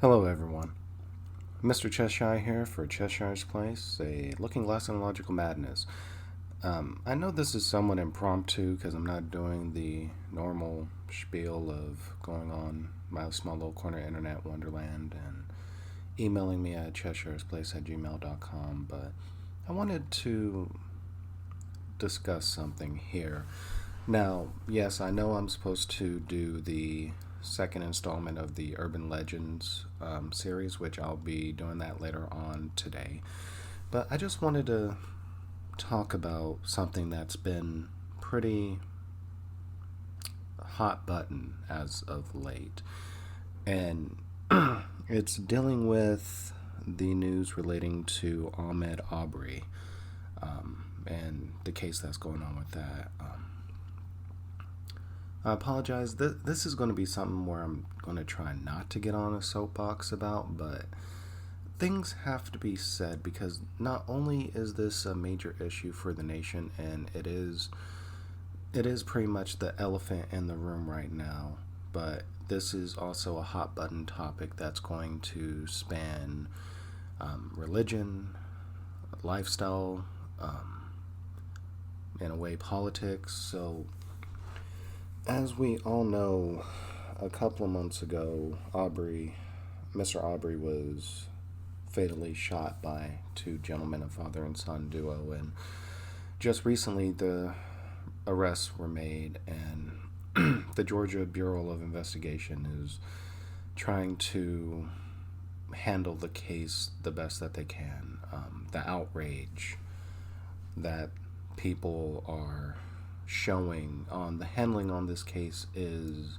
Hello, everyone. Mr. Cheshire here for Cheshire's Place, a looking glass and logical madness. I know this is somewhat impromptu because I'm not doing the normal spiel of going on my small little corner internet wonderland and emailing me at cheshiresplace@gmail.com, but I wanted to discuss something here. Now, yes, I know I'm supposed to do the second installment of the Urban Legends series, which I'll be doing that later on today. But I just wanted to talk about something that's been pretty hot button as of late. And it's dealing with the news relating to Ahmed Aubrey and the case that's going on with that. I apologize. This is going to be something where I'm going to try not to get on a soapbox about, but things have to be said because not only is this a major issue for the nation, and it is pretty much the elephant in the room right now, but this is also a hot button topic that's going to span religion, lifestyle, in a way, politics. So as we all know, a couple of months ago, Mr. Aubrey was fatally shot by two gentlemen, a father and son duo, and just recently the arrests were made, and the Georgia Bureau of Investigation is trying to handle the case the best that they can. The outrage that people are showing on the handling on this case is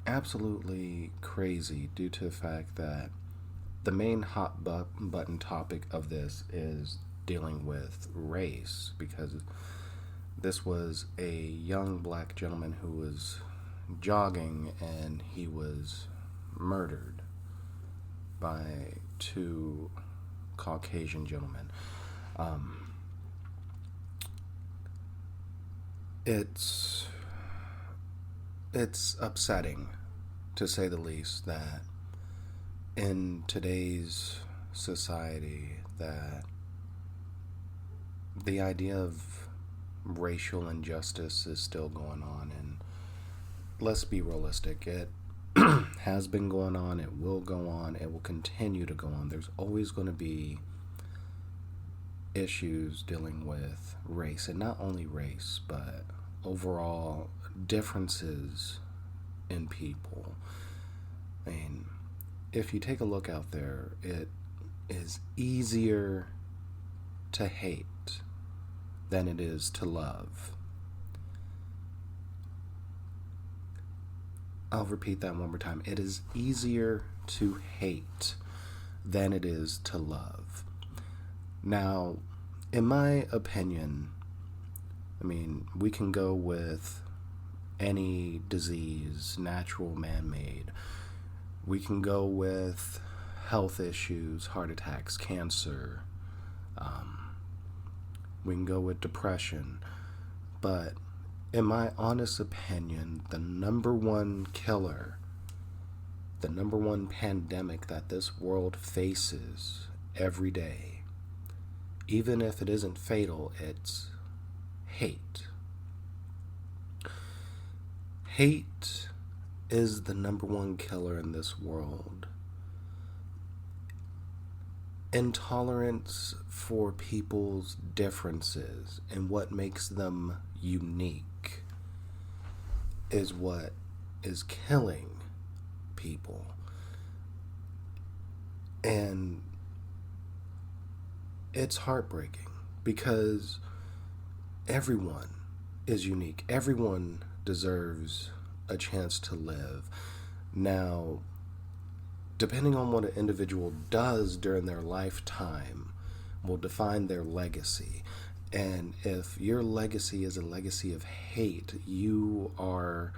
absolutely crazy due to the fact that the main button topic of this is dealing with race, because this was a young black gentleman who was jogging and he was murdered by two Caucasian gentlemen. Um, it's it's upsetting, to say the least, that in today's society that the idea of racial injustice is still going on. And let's be realistic, it has been going on, it will go on, it will continue to go on. There's always going to be issues dealing with race, and not only race, but overall differences in people. I mean, if you take a look out there, it is easier to hate than it is to love. I'll repeat that one more time. It is easier to hate than it is to love. Now, in my opinion, I mean, we can go with any disease, natural, man made. We can go with health issues, heart attacks, cancer. We can go with depression. But in my honest opinion, the number one killer, the number one pandemic that this world faces every day, even if it isn't fatal, it's hate. Hate is the number one killer in this world. Intolerance for people's differences and what makes them unique is what is killing people. And it's heartbreaking because everyone is unique. Everyone deserves a chance to live. Now, depending on what an individual does during their lifetime will define their legacy. And if your legacy is a legacy of hate, you are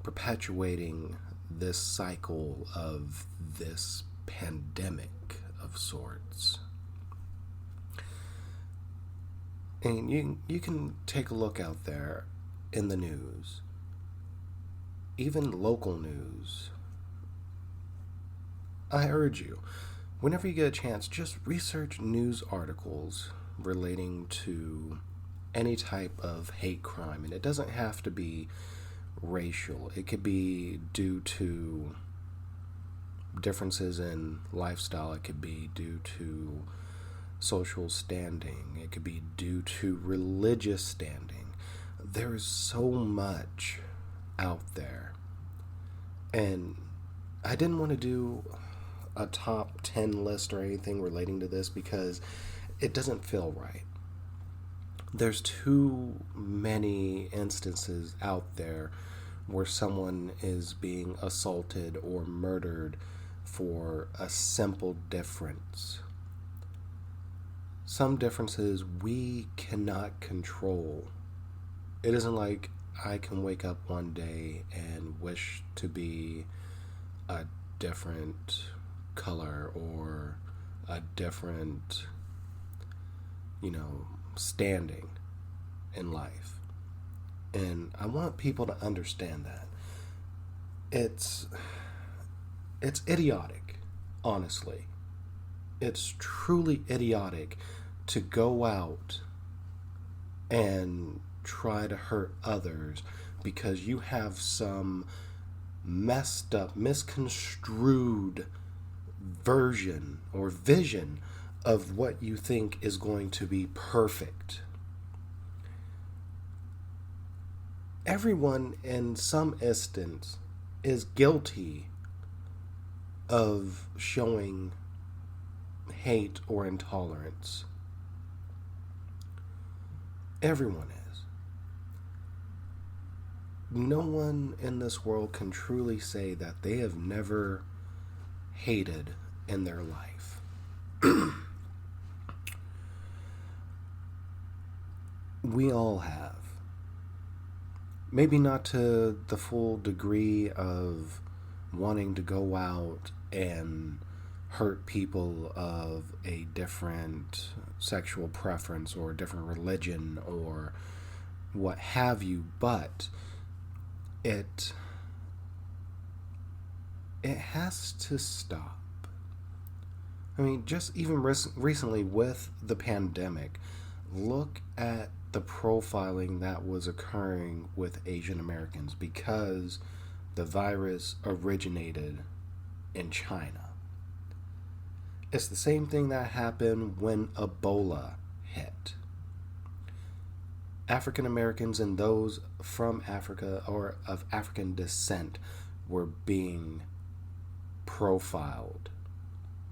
perpetuating this cycle of this pandemic of sorts. And you can take a look out there in the news, even local news. I urge you, whenever you get a chance, just research news articles relating to any type of hate crime. And it doesn't have to be racial, it could be due to differences in lifestyle, it could be due to social standing, it could be due to religious standing. There is so much out there. And I didn't want to do a top 10 list or anything relating to this because it doesn't feel right. There's too many instances out there where someone is being assaulted or murdered for a simple difference. Some differences we cannot control. It isn't like I can wake up one day and wish to be a different color or a different, standing in life. And I want people to understand that. It's idiotic, honestly. It's truly idiotic to go out and try to hurt others because you have some messed up, misconstrued version or vision of what you think is going to be perfect. Everyone in some instance is guilty of showing hate or intolerance. Everyone is. No one in this world can truly say that they have never hated in their life. We all have. Maybe not to the full degree of wanting to go out and hurt people of a different sexual preference or a different religion or what have you, but it has to stop. I mean, just even recently with the pandemic, look at the profiling that was occurring with Asian Americans because the virus originated in China. It's the same thing that happened when Ebola hit. African Americans and those from Africa or of African descent were being profiled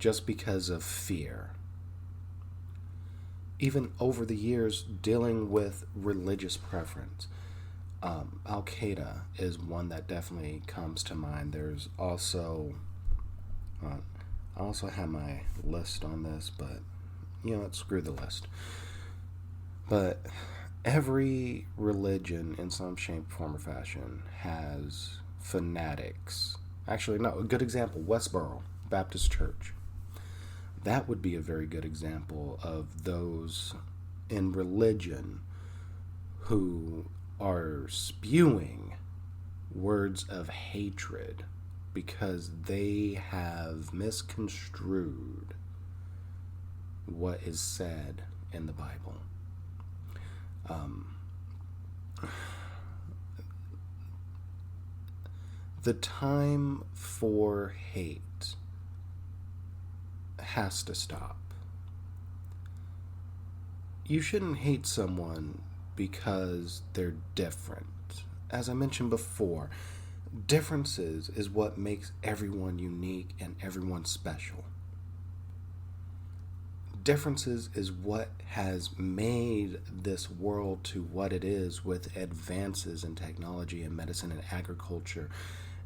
just because of fear. Even over the years, dealing with religious preference. Al Qaeda is one that definitely comes to mind. There's also, I also have my list on this, but screw the list. But every religion in some shape, form, or fashion has fanatics. Actually, no, a good example, Westboro Baptist Church. That would be a very good example of those in religion who are spewing words of hatred because they have misconstrued what is said in the Bible. The time for hate has to stop. You shouldn't hate someone because they're different. As I mentioned before, differences is what makes everyone unique and everyone special. Differences is what has made this world to what it is with advances in technology and medicine and agriculture.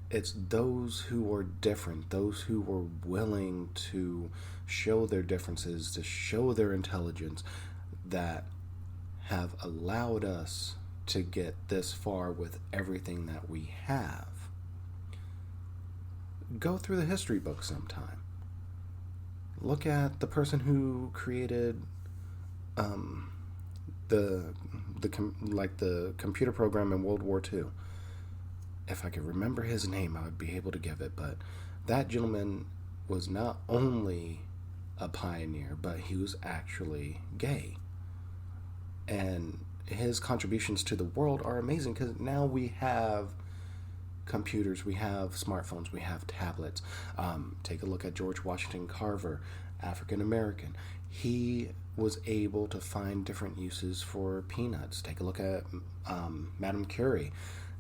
It's those who are different, those who are willing to show their differences, to show their intelligence, that have allowed us to get this far with everything that we have. Go through the history book sometime. Look at the person who created the computer program in World War II. If I could remember his name, I would be able to give it. But that gentleman was not only a pioneer, but he was actually gay. And his contributions to the world are amazing because now we have computers, we have smartphones, we have tablets. Take a look at George Washington Carver, African American. He was able to find different uses for peanuts. Take a look at Madame Curie.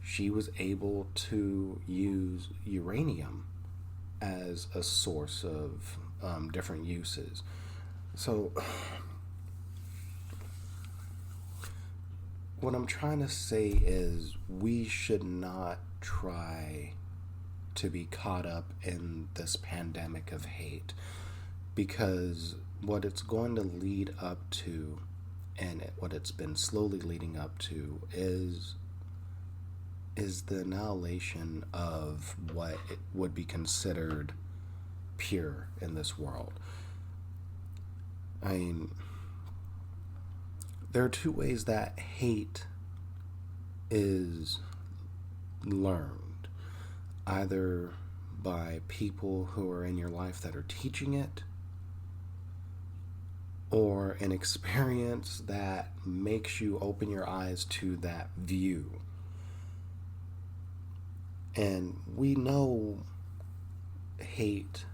She was able to use uranium as a source of different uses. So, what I'm trying to say is we should not try to be caught up in this pandemic of hate, because what it's going to lead up to, and what it's been slowly leading up to, is the annihilation of what it would be considered pure in this world. I mean, there are two ways that hate is learned: either by people who are in your life that are teaching it, or an experience that makes you open your eyes to that view. And we know hate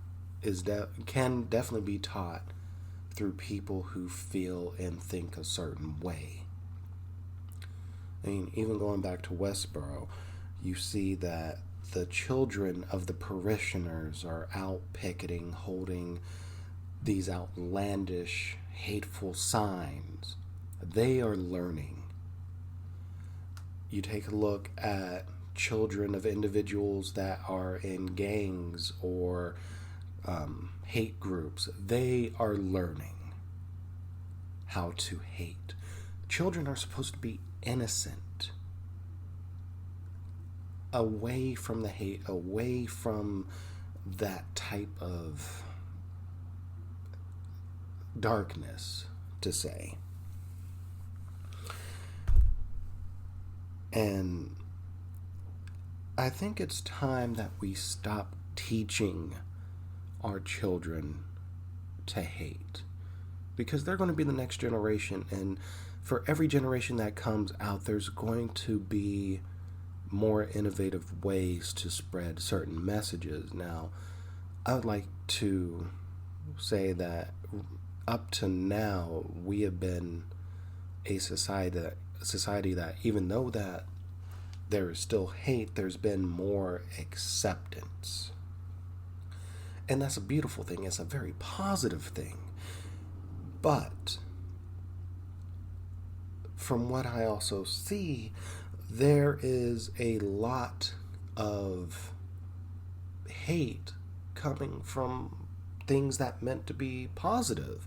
can definitely be taught through people who feel and think a certain way. I mean, even going back to Westboro, you see that the children of the parishioners are out picketing, holding these outlandish, hateful signs. They are learning. You take a look at children of individuals that are in gangs or hate groups. They are learning how to hate. Children are supposed to be innocent, away from the hate, away from that type of darkness, to say. And I think it's time that we stop teaching our children to hate, because they're going to be the next generation, and for every generation that comes out, there's going to be more innovative ways to spread certain messages. Now, I would like to say that up to now, we have been a society that, even though that there is still hate, there's been more acceptance. And that's a beautiful thing. It's a very positive thing. But from what I also see, there is a lot of hate coming from things that meant to be positive.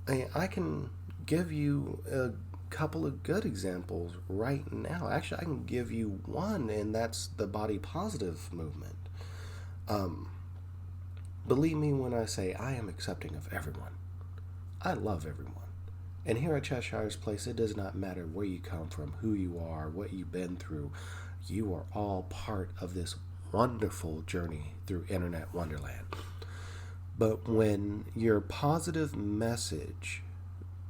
I can give you a couple of good examples right now. Actually, I can give you one, and that's the body positive movement. Believe me when I say I am accepting of everyone. I love everyone. And here at Cheshire's Place, it does not matter where you come from, who you are, what you've been through. You are all part of this wonderful journey through Internet Wonderland. But when your positive message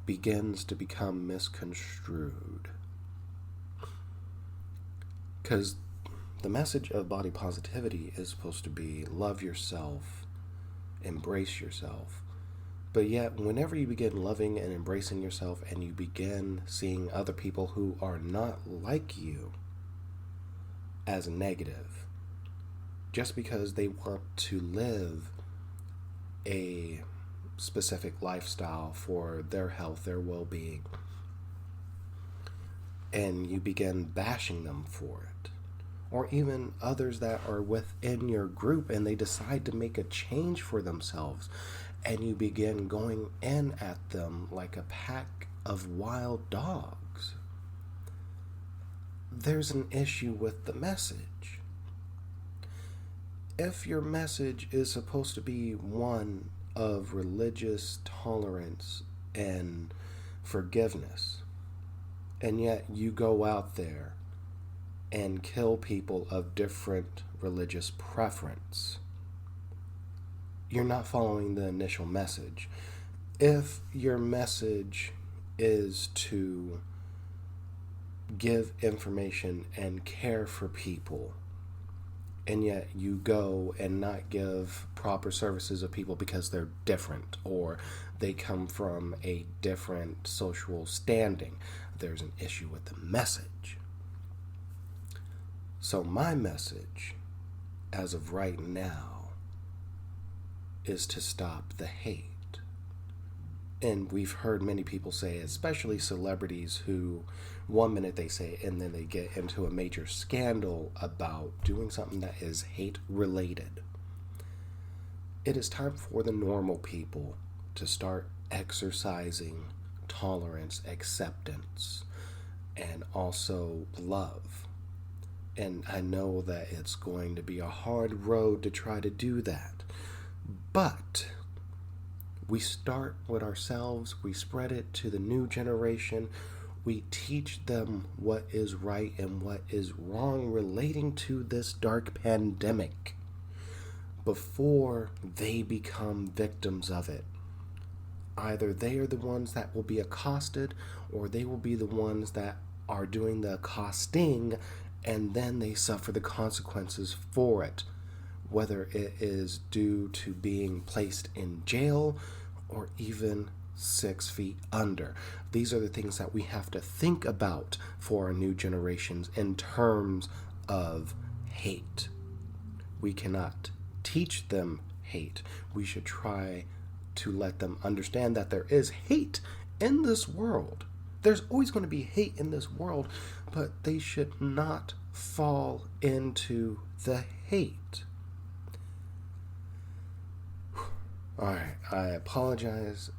begins to become misconstrued, because the message of body positivity is supposed to be love yourself, embrace yourself. But yet, whenever you begin loving and embracing yourself, and you begin seeing other people who are not like you as negative, just because they want to live a specific lifestyle for their health, their well-being, and you begin bashing them for it, or even others that are within your group and they decide to make a change for themselves, and you begin going in at them like a pack of wild dogs, there's an issue with the message. If your message is supposed to be one of religious tolerance and forgiveness, and yet you go out there and kill people of different religious preference, you're not following the initial message. If your message is to give information and care for people, and yet you go and not give proper services of people because they're different or they come from a different social standing, there's an issue with the message. So my message as of right now is to stop the hate. And we've heard many people say, especially celebrities, who one minute they say and then they get into a major scandal about doing something that is hate related. It is time for the normal people to start exercising tolerance, acceptance, and also love. And I know that it's going to be a hard road to try to do that. But we start with ourselves, we spread it to the new generation, we teach them what is right and what is wrong relating to this dark pandemic before they become victims of it. Either they are the ones that will be accosted, or they will be the ones that are doing the accosting, and then they suffer the consequences for it, whether it is due to being placed in jail or even 6 feet under. These are the things that we have to think about for our new generations in terms of hate. We cannot teach them hate. We should try to let them understand that there is hate in this world. There's always going to be hate in this world, but they should not fall into the hate. Alright, I apologize.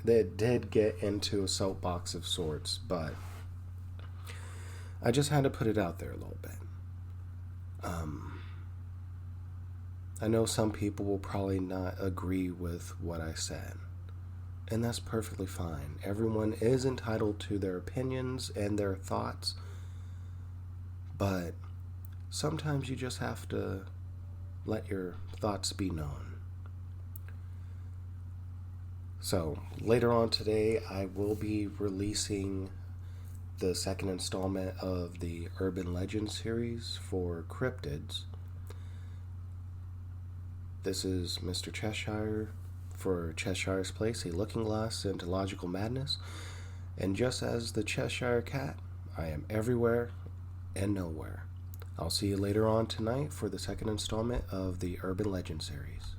They did get into a soapbox of sorts, but I just had to put it out there a little bit. I know some people will probably not agree with what I said, and that's perfectly fine. Everyone is entitled to their opinions and their thoughts, but sometimes you just have to let your thoughts be known. So, later on today, I will be releasing the second installment of the Urban Legends series for cryptids. This is Mr. Cheshire for Cheshire's Place, a looking glass into logical madness. And just as the Cheshire Cat, I am everywhere and nowhere. I'll see you later on tonight for the second installment of the Urban Legends series.